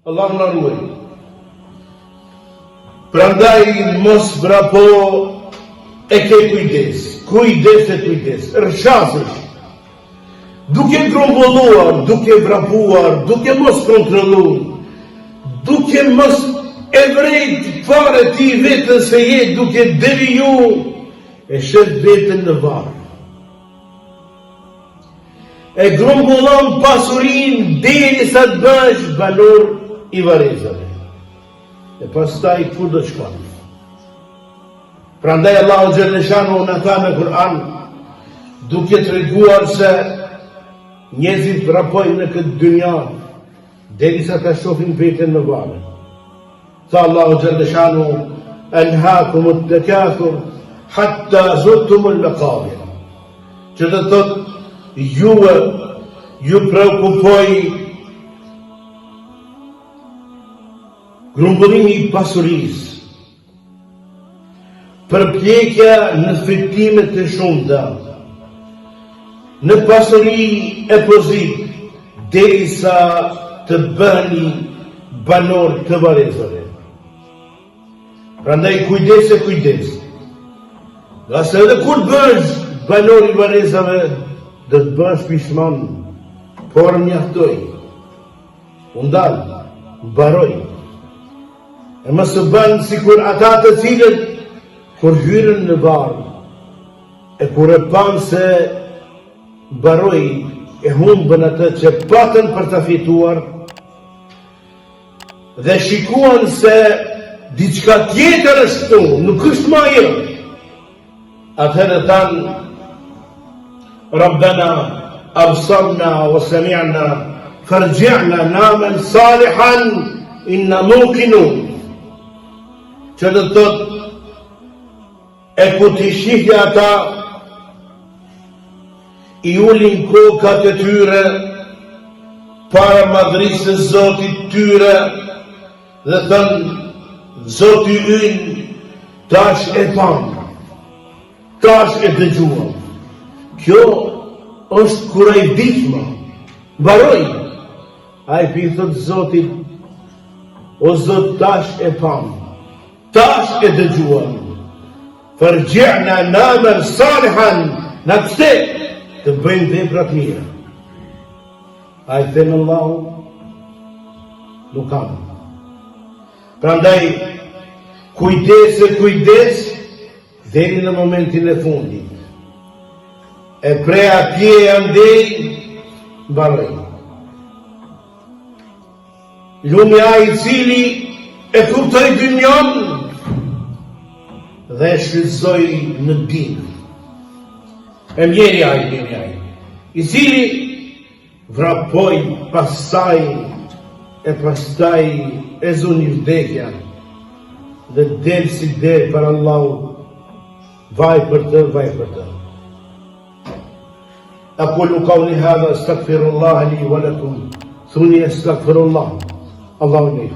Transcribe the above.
Allah në ruaj. Prandaj mos vrapo e ke kujdes. Kujdes. Rshasësh. Duke grumbulluar, duke vrapuar, duke mos kontrolluar, duke mos e vrejt fare ti vetën se je duke deviju, e shet vetën në varë. E grumbullon pasurin deri sa të bësh banor i varezave. E pastaj ku do shkon? Prandaj Allahu xhaleshanu na tha në Kur'an, duke treguar se njerëzit vrapojnë në këtë dynja derisa ta shohin veten në varë. Tha Allahu xhaleshanu, "Anhaakum at-takathur hatta zurtum al-maqabir." Që do të thotë ju preokupoj grumbullimi i pasurisë, përpjekja në fitimet e shumta, në pasuri e pozit, derisa të bëni banor të varezave. Prandaj kujdes. Nga se edhe kur bësh banor i varezave, dhe të bësh pishman, por mjaftoj, undal, baroj, e mësë bënë si kur ata të cilët, kur hyrën në varë, e kur e panë se baroj, e humbën atë që patën për të fituar, dhe shikuan se diçka tjetër është tu, nuk është ma jo, atëherë tanë, ربنا أبصرنا وسمعنا فارجعنا نعمل صالحا إنا موقنون. Që do të thotë, e ku t'i shihja ata, i ulin kokat e tyre para madhrisë së Zotit tyre dhe thënë, Zoti ynë tash e pamë, tash e dëgjuam. Kjo është kur ai dikma, baroj. Ai thot Zotit, o Zot, tash e pam, tash e dëgjuam. Farji'na na'mal salihan, na kthye të bëjmë vepra të mira. Ai thënë Allahu, nuk kam. Prandaj kujdes deri në momentin e fundit. E prej atje e andej, baroj. Lumi ai i cili e kuptoi dynjon dhe e shfrytëzoi në dinë. E mjeri ai, i cili vrapoi pastaj e zuni vdekja dhe del si del për Allahu, vaj për të. أقول قولي هذا استغفر الله لي ولكم ثم استغفر الله. اللهم